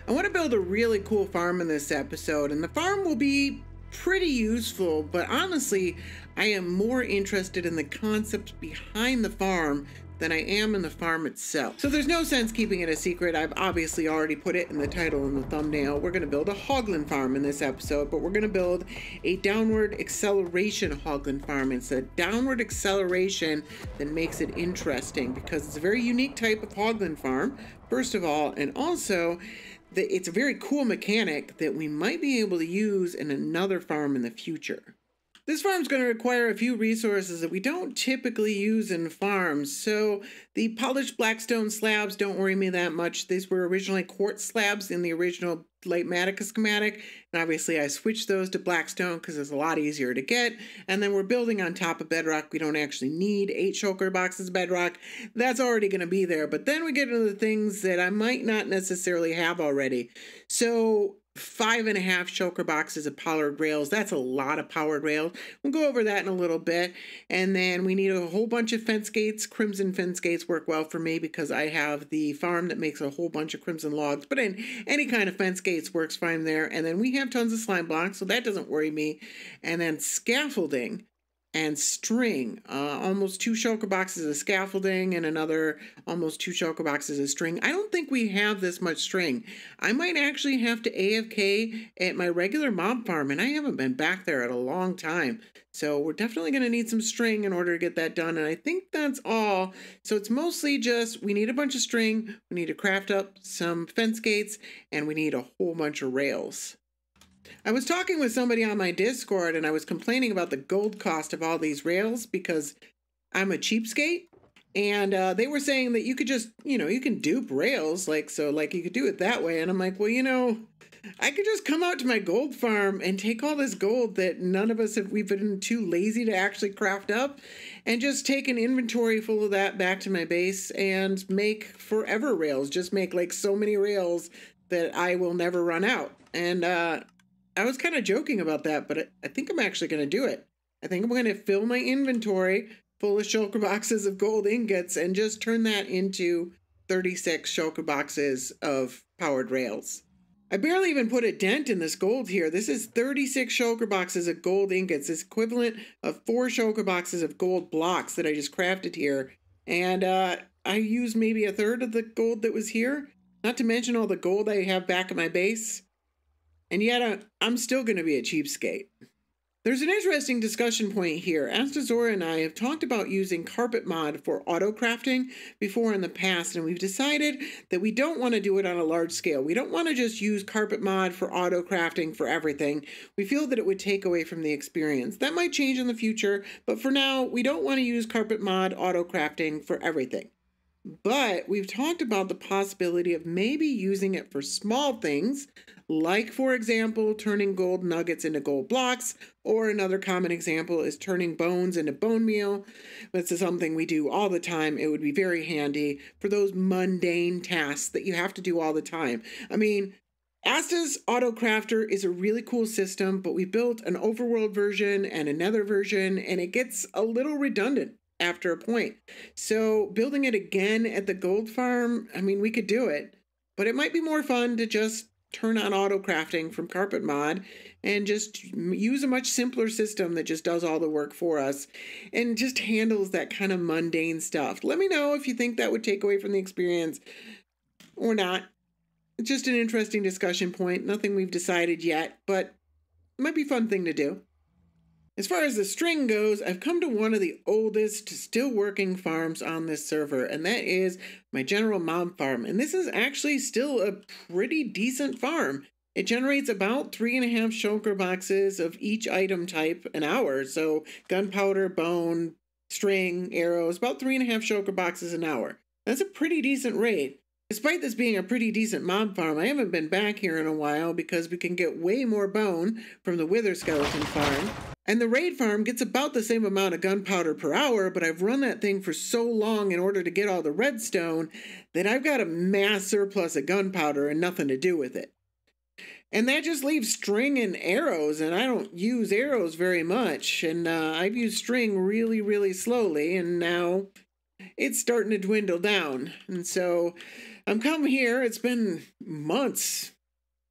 I want to build a really cool farm in this episode, and the farm will be pretty useful, but honestly, I am more interested in the concept behind the farm than I am in the farm itself. So there's no sense keeping it a secret. I've obviously already put it in the title and the thumbnail. We're going to build a Hoglin farm in this episode, but we're going to build a downward acceleration Hoglin farm. It's a downward acceleration that makes it interesting because it's a very unique type of Hoglin farm, first of all, and also it's a very cool mechanic that we might be able to use in another farm in the future. This farm's going to require a few resources that we don't typically use in farms. So the polished blackstone slabs don't worry me that much. These were originally quartz slabs in the original Lightmatica schematic. And obviously I switched those to blackstone because it's a lot easier to get. And then we're building on top of bedrock. We don't actually need 8 shulker boxes of bedrock. That's already going to be there. But then we get into the things that I might not necessarily have already. So 5.5 shulker boxes of powered rails. That's a lot of powered rails. We'll go over that in a little bit. And then we need a whole bunch of fence gates. Crimson fence gates work well for me because I have the farm that makes a whole bunch of crimson logs. But in any kind of fence gates works fine there. And then we have tons of slime blocks, so that doesn't worry me. And then scaffolding and string, almost 2 shulker boxes of scaffolding and another almost 2 shulker boxes of string. I don't think we have this much string. I might actually have to AFK at my regular mob farm, and I haven't been back there in a long time. So we're definitely going to need some string in order to get that done, and I think that's all. So it's mostly just we need a bunch of string, we need to craft up some fence gates, and we need a whole bunch of rails. I was talking with somebody on my Discord and I was complaining about the gold cost of all these rails because I'm a cheapskate. And they were saying that you could just, you can dupe rails, like you could do it that way. And I'm like, well, I could just come out to my gold farm and take all this gold that none of us we've been too lazy to actually craft up and just take an inventory full of that back to my base and make forever rails. Just make like so many rails that I will never run out. And, I was kind of joking about that, but I think I'm actually going to do it. I think I'm going to fill my inventory full of shulker boxes of gold ingots and just turn that into 36 shulker boxes of powered rails. I barely even put a dent in this gold here. This is 36 shulker boxes of gold ingots. It's equivalent of 4 shulker boxes of gold blocks that I just crafted here. And I used maybe a third of the gold that was here, not to mention all the gold I have back at my base. And yet I'm still going to be a cheapskate. There's an interesting discussion point here. Astazora and I have talked about using carpet mod for auto crafting before in the past, and we've decided that we don't want to do it on a large scale. We don't want to just use carpet mod for auto crafting for everything. We feel that it would take away from the experience. That might change in the future, but for now, we don't want to use carpet mod auto crafting for everything. But we've talked about the possibility of maybe using it for small things, like, for example, turning gold nuggets into gold blocks, or another common example is turning bones into bone meal. This is something we do all the time. It would be very handy for those mundane tasks that you have to do all the time. I mean, Asta's Auto Crafter is a really cool system, but we built an overworld version and a nether version, and it gets a little redundant after a point. So building it again at the gold farm, I mean, we could do it, but it might be more fun to just turn on auto crafting from carpet mod and just use a much simpler system that just does all the work for us and just handles that kind of mundane stuff. Let me know if you think that would take away from the experience or not. It's just an interesting discussion point. Nothing we've decided yet, but it might be a fun thing to do. As far as the string goes, I've come to one of the oldest still working farms on this server, and that is my General Mob farm. And this is actually still a pretty decent farm. It generates about 3.5 shulker boxes of each item type an hour. So gunpowder, bone, string, arrows, about 3.5 shulker boxes an hour. That's a pretty decent rate. Despite this being a pretty decent mob farm, I haven't been back here in a while because we can get way more bone from the Wither Skeleton farm. And the raid farm gets about the same amount of gunpowder per hour, but I've run that thing for so long in order to get all the redstone that I've got a mass surplus of gunpowder and nothing to do with it. And that just leaves string and arrows, and I don't use arrows very much. And I've used string really, really slowly, and now it's starting to dwindle down. And so I'm coming here. It's been months,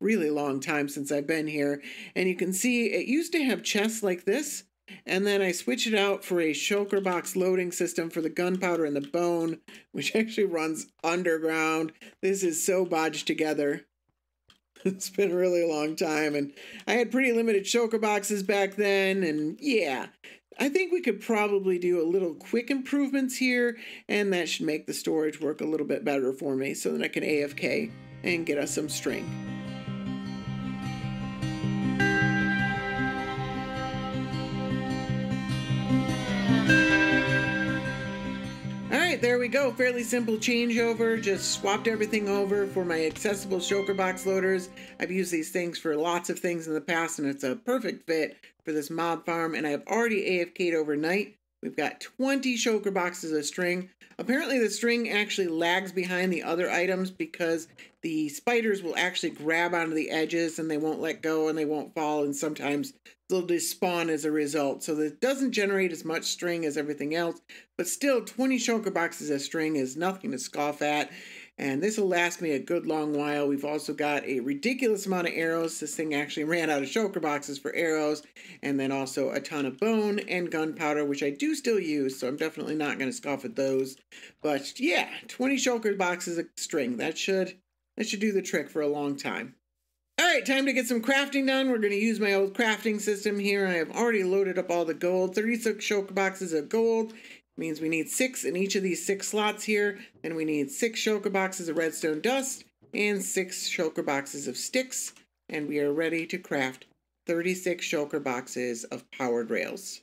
really long time since I've been here. And you can see it used to have chests like this. And then I switched it out for a shulker box loading system for the gunpowder and the bone, which actually runs underground. This is so bodged together. It's been a really long time, and I had pretty limited shulker boxes back then, and yeah, I think we could probably do a little quick improvements here, and that should make the storage work a little bit better for me so that I can AFK and get us some string. Alright, there we go. Fairly simple changeover. Just swapped everything over for my accessible shulker box loaders. I've used these things for lots of things in the past, and it's a perfect fit for this mob farm, and I've already AFK'd overnight. We've got 20 shulker boxes of string. Apparently the string actually lags behind the other items because the spiders will actually grab onto the edges and they won't let go and they won't fall, and sometimes they'll despawn as a result. So it doesn't generate as much string as everything else, but still 20 shulker boxes of string is nothing to scoff at. And this will last me a good long while. We've also got a ridiculous amount of arrows. This thing actually ran out of shulker boxes for arrows. And then also a ton of bone and gunpowder, which I do still use. So I'm definitely not going to scoff at those. But yeah, 20 shulker boxes of string. That should do the trick for a long time. All right, time to get some crafting done. We're going to use my old crafting system here. I have already loaded up all the gold. 36 shulker boxes of gold. Means we need 6 in each of these 6 slots here. Then we need 6 shulker boxes of redstone dust and 6 shulker boxes of sticks. And we are ready to craft 36 shulker boxes of powered rails.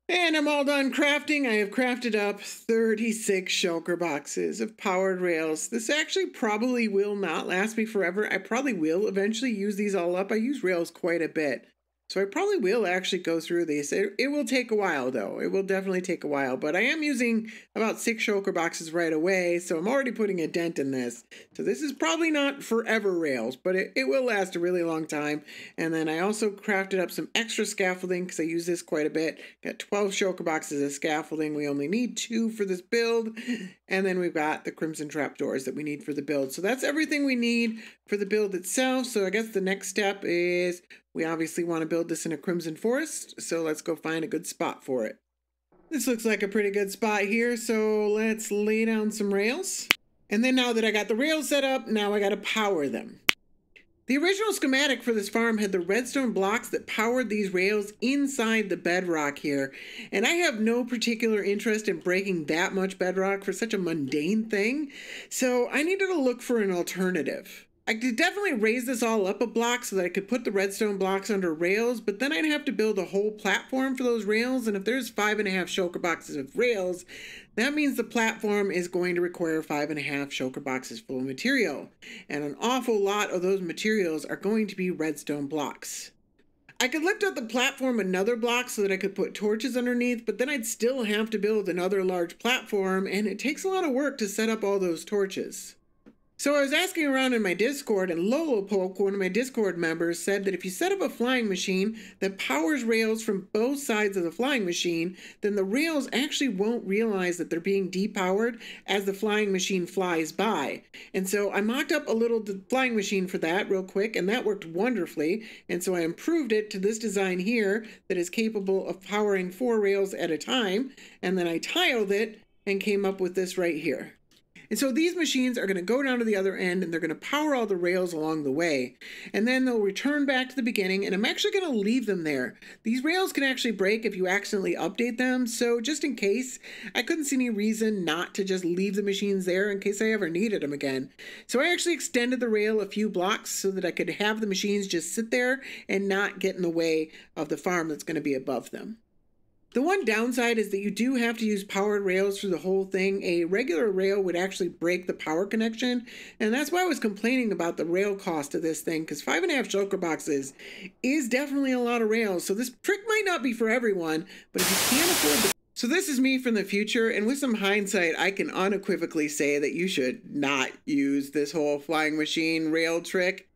And I'm all done crafting. I have crafted up 36 shulker boxes of powered rails. This actually probably will not last me forever. I probably will eventually use these all up. I use rails quite a bit. So I probably will actually go through these. It will take a while, though. It will definitely take a while. But I am using about 6 shulker boxes right away, so I'm already putting a dent in this. So this is probably not forever rails, but it will last a really long time. And then I also crafted up some extra scaffolding because I use this quite a bit. Got 12 shulker boxes of scaffolding. We only need 2 for this build. And then we've got the crimson trapdoors that we need for the build. So that's everything we need for the build itself. So I guess the next step is we obviously want to build this in a crimson forest, so let's go find a good spot for it. This looks like a pretty good spot here, so let's lay down some rails. And then now that I got the rails set up, now I got to power them. The original schematic for this farm had the redstone blocks that powered these rails inside the bedrock here. And I have no particular interest in breaking that much bedrock for such a mundane thing, so I needed to look for an alternative. I could definitely raise this all up a block so that I could put the redstone blocks under rails, but then I'd have to build a whole platform for those rails, and if there's 5.5 shulker boxes of rails, that means the platform is going to require 5.5 shulker boxes full of material, and an awful lot of those materials are going to be redstone blocks. I could lift up the platform another block so that I could put torches underneath, but then I'd still have to build another large platform, and it takes a lot of work to set up all those torches. So I was asking around in my Discord, and Lolopoke, one of my Discord members, said that if you set up a flying machine that powers rails from both sides of the flying machine, then the rails actually won't realize that they're being depowered as the flying machine flies by. And so I mocked up a little flying machine for that real quick, and that worked wonderfully. And so I improved it to this design here that is capable of powering 4 rails at a time. And then I tiled it and came up with this right here. And so these machines are going to go down to the other end and they're going to power all the rails along the way. And then they'll return back to the beginning, and I'm actually going to leave them there. These rails can actually break if you accidentally update them. So just in case, I couldn't see any reason not to just leave the machines there in case I ever needed them again. So I actually extended the rail a few blocks so that I could have the machines just sit there and not get in the way of the farm that's going to be above them. The one downside is that you do have to use powered rails through the whole thing. A regular rail would actually break the power connection, and that's why I was complaining about the rail cost of this thing, because 5.5 shulker boxes is definitely a lot of rails, so this trick might not be for everyone, but if you can't afford the... So this is me from the future, and with some hindsight, I can unequivocally say that you should not use this whole flying machine rail trick.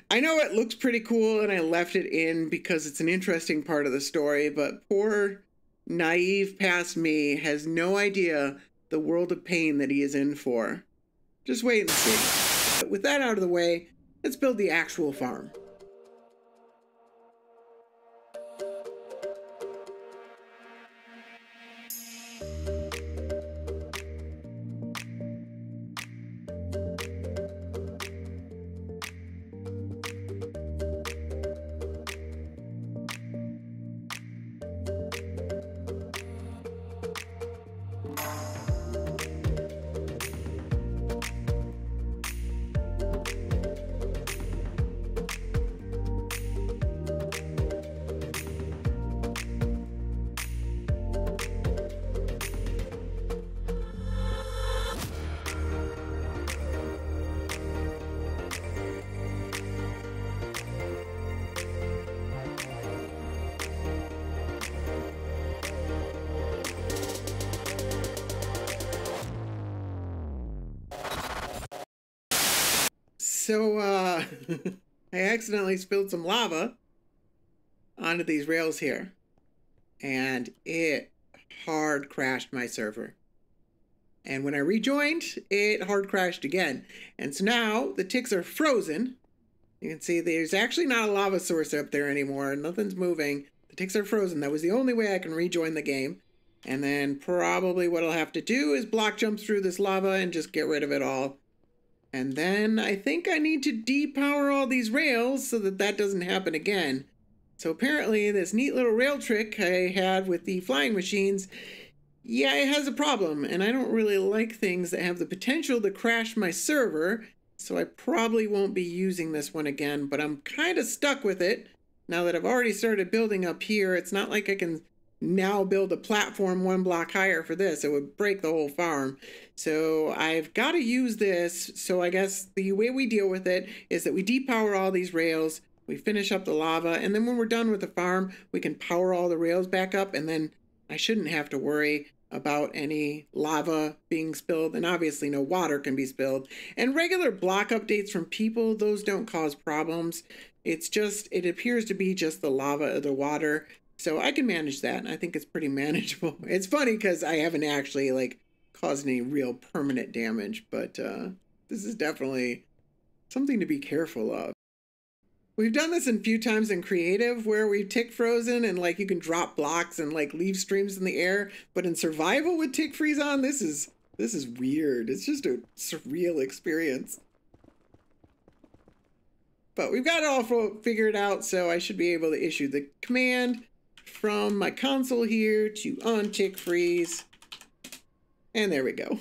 I know it looks pretty cool, and I left it in because it's an interesting part of the story, but poor naive past me has no idea the world of pain that he is in for. just wait and see. But with that out of the way, let's build the actual farm. So, I accidentally spilled some lava onto these rails here, and it hard crashed my server. And when I rejoined, it hard crashed again. And so now the ticks are frozen. You can see there's actually not a lava source up there anymore. Nothing's moving. The ticks are frozen. That was the only way I can rejoin the game. And then probably what I'll have to do is block jump through this lava and just get rid of it all. And then I think I need to depower all these rails so that that doesn't happen again. So apparently this neat little rail trick I had with the flying machines, yeah, it has a problem. And I don't really like things that have the potential to crash my server. So I probably won't be using this one again, but I'm kind of stuck with it. Now that I've already started building up here, it's not like I can now build a platform one block higher for this. It would break the whole farm. So I've got to use this. So I guess the way we deal with it is that we depower all these rails, we finish up the lava, and then when we're done with the farm, we can power all the rails back up, and then I shouldn't have to worry about any lava being spilled, and obviously no water can be spilled. And regular block updates from people, those don't cause problems. It's just, it appears to be just the lava or the water. So I can manage that. I think it's pretty manageable. It's funny because I haven't actually like caused any real permanent damage, but this is definitely something to be careful of. We've done this a few times in creative where we've tick frozen and like you can drop blocks and like leave streams in the air, but in survival with tick freeze on, this is weird. It's just a surreal experience. But we've got it all figured out, so I should be able to issue the command from my console here to untick freeze. And there we go.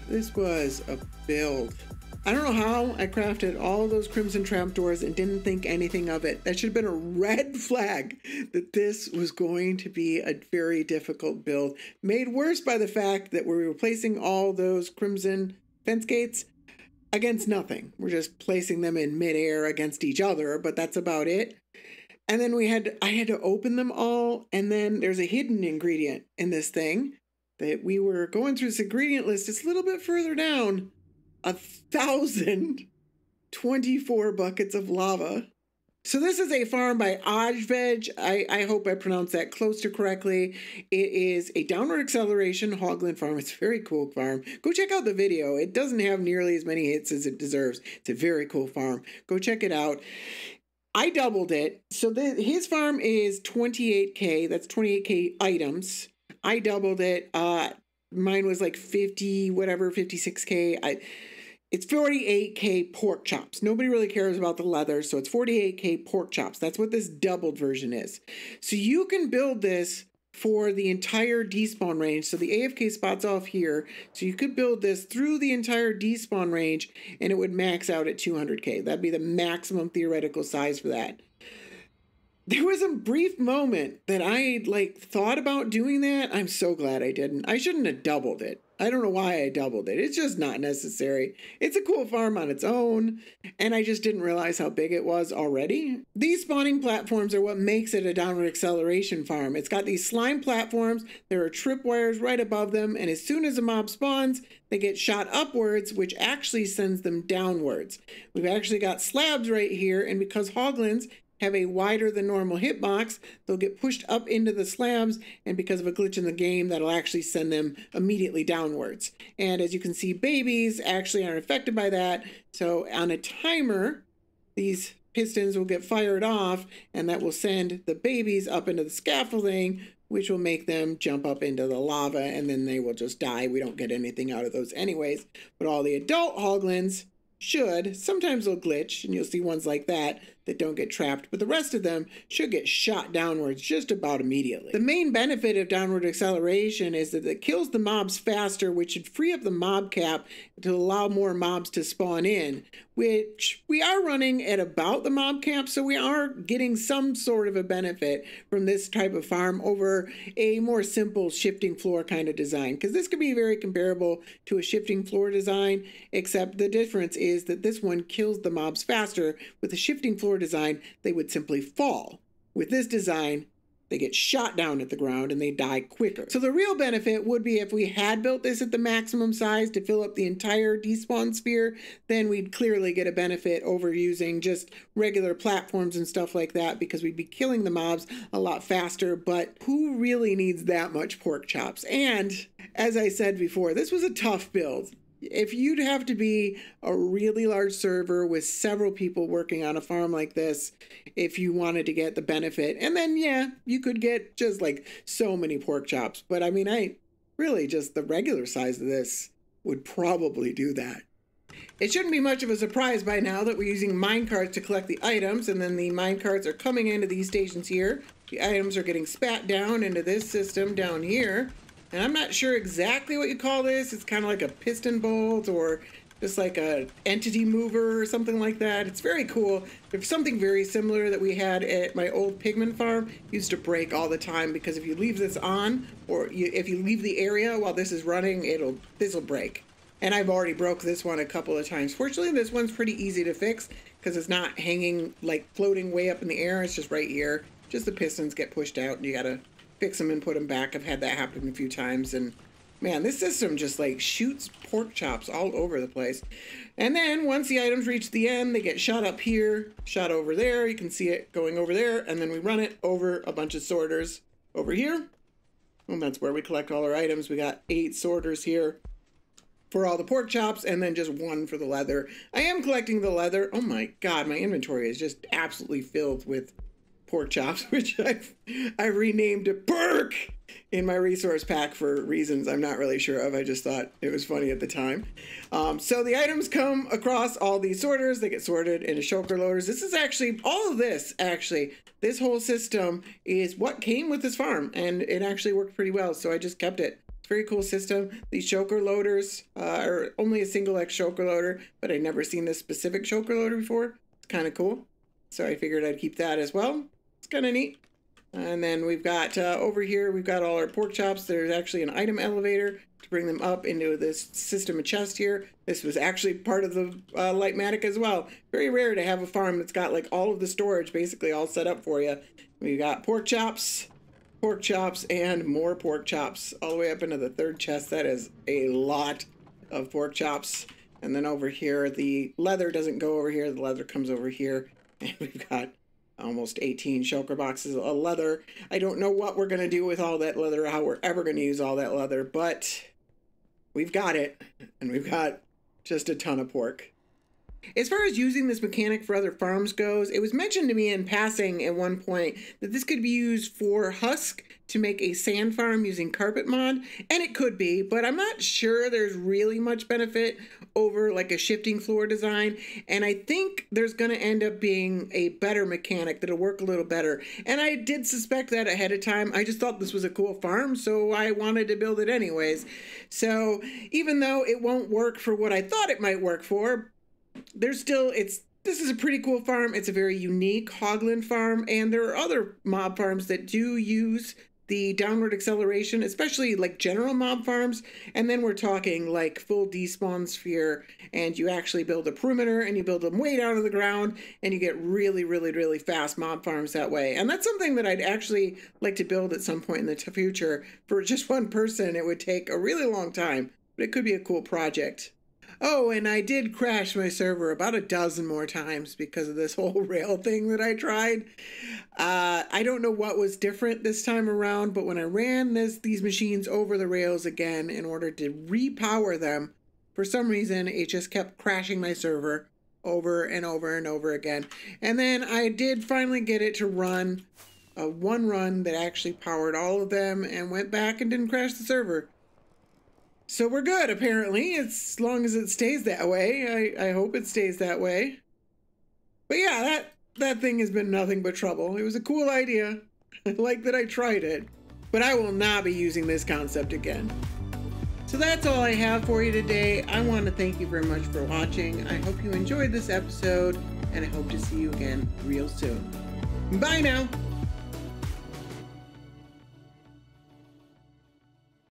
This was a build. I don't know how I crafted all those crimson trapdoors and didn't think anything of it. That should have been a red flag that this was going to be a very difficult build. Made worse by the fact that we're replacing all those crimson fence gates against nothing. We're just placing them in midair against each other, but that's about it. And then I had to open them all, and then there's a hidden ingredient in this thing that we were going through this ingredient list. It's a little bit further down. 1,024 buckets of lava So this is a farm by Ajvej. I hope I pronounced that close to correctly. It is a downward acceleration Hoglin farm. It's a very cool farm. Go check out the video. It doesn't have nearly as many hits as it deserves. It's a very cool farm. Go check it out. I doubled it. So his farm is 28K. That's 28K items. I doubled it. Mine was like 50, whatever, 56K. It's 48K pork chops. Nobody really cares about the leather, so it's 48K pork chops. That's what this doubled version is. So you can build this for the entire despawn range. So the AFK spot's off here. So you could build this through the entire despawn range, and it would max out at 200K. That'd be the maximum theoretical size for that. There was a brief moment that I thought about doing that. I'm so glad I didn't. I shouldn't have doubled it. I don't know why I doubled it. It's just not necessary. It's a cool farm on its own, and I just didn't realize how big it was already. These spawning platforms are what makes it a downward acceleration farm. It's got these slime platforms. There are tripwires right above them, and as soon as a mob spawns, they get shot upwards, which actually sends them downwards. We've actually got slabs right here, and because Hoglins have a wider than normal hitbox, they'll get pushed up into the slabs, and because of a glitch in the game, that'll actually send them immediately downwards. And as you can see, babies actually aren't affected by that. So on a timer, these pistons will get fired off, and that will send the babies up into the scaffolding, which will make them jump up into the lava, and then they will just die. We don't get anything out of those anyways. But all the adult Hoglins should. Sometimes they'll glitch, and you'll see ones like that don't get trapped, but the rest of them should get shot downwards just about immediately. The main benefit of downward acceleration is that it kills the mobs faster, which should free up the mob cap to allow more mobs to spawn in, which we are running at about the mob cap, so we are getting some sort of a benefit from this type of farm over a more simple shifting floor kind of design, because this could be very comparable to a shifting floor design, except the difference is that this one kills the mobs faster. With a shifting floor design, they would simply fall. With this design, they get shot down at the ground and they die quicker. So the real benefit would be if we had built this at the maximum size to fill up the entire despawn sphere, then we'd clearly get a benefit over using just regular platforms and stuff like that, because we'd be killing the mobs a lot faster. But who really needs that much pork chops? And as I said before, this was a tough build. If you'd have to be a really large server with several people working on a farm like this, if you wanted to get the benefit, and then yeah, you could get just so many pork chops. But I mean, really just the regular size of this would probably do that. It shouldn't be much of a surprise by now that we're using minecarts to collect the items, and then the minecarts are coming into these stations here. The items are getting spat down into this system down here. And I'm not sure exactly what you call this. It's kind of like a piston bolt or just like a entity mover or something like that. It's very cool. There's something very similar that we had at my old pigment farm. It used to break all the time, because if you leave this on, or if you leave the area while this is running, this will break. And I've already broke this one a couple of times. Fortunately, this one's pretty easy to fix because it's not hanging, floating way up in the air. It's just right here. Just the pistons get pushed out and you gotta fix them and put them back. I've had that happen a few times, and man, this system just shoots pork chops all over the place. And then once the items reach the end, they get shot up here, shot over there. You can see it going over there, and then we run it over a bunch of sorters over here. And that's where we collect all our items. We got 8 sorters here for all the pork chops, and then just 1 for the leather. I am collecting the leather. Oh my god, my inventory is just absolutely filled with pork chops, which I renamed to PURK in my resource pack for reasons I'm not really sure of. I just thought it was funny at the time. So the items come across all these sorters. They get sorted into shulker loaders. This is actually, all of this, this whole system is what came with this farm, and it actually worked pretty well, so I just kept it. It's a very cool system. These shulker loaders are only a single X shulker loader, but I'd never seen this specific shulker loader before. It's kind of cool, so I figured I'd keep that as well. It's kind of neat. And then we've got over here, we've got all our pork chops. There's actually an item elevator to bring them up into this system of chest here. This was actually part of the Lightmatic as well. Very rare to have a farm that's got all of the storage basically all set up for you. We've got pork chops, and more pork chops all the way up into the 3rd chest. That is a lot of pork chops. And then over here, the leather doesn't go over here. The leather comes over here. And we've got almost 18 shulker boxes of leather. I don't know what we're going to do with all that leather, how we're ever going to use all that leather, but we've got it, and we've got just a ton of pork. As far as using this mechanic for other farms goes, it was mentioned to me in passing at one point that this could be used for husk to make a sand farm using carpet mod, and it could be, but I'm not sure there's really much benefit over like a shifting floor design, and I think there's going to end up being a better mechanic that'll work a little better, and I did suspect that ahead of time. I just thought this was a cool farm, so I wanted to build it anyways. So even though it won't work for what I thought it might work for, this is a pretty cool farm. It's a very unique Hoglin farm, and there are other mob farms that do use the downward acceleration, especially like general mob farms. And then we're talking like full despawn sphere, and you actually build a perimeter and you build them way down to the ground, and you get really, really, really fast mob farms that way. And that's something that I'd actually like to build at some point in the future. For just one person, it would take a really long time, but it could be a cool project. Oh, and I did crash my server about a dozen more times because of this whole rail thing that I tried. I don't know what was different this time around, but when I ran these machines over the rails again in order to repower them, for some reason it just kept crashing my server over and over and over again. And then I did finally get it to run one run that actually powered all of them and went back and didn't crash the server. So we're good, apparently, as long as it stays that way. I hope it stays that way. But yeah, that thing has been nothing but trouble. It was a cool idea. I like that I tried it. But I will not be using this concept again. So that's all I have for you today. I want to thank you very much for watching. I hope you enjoyed this episode, and I hope to see you again real soon. Bye now!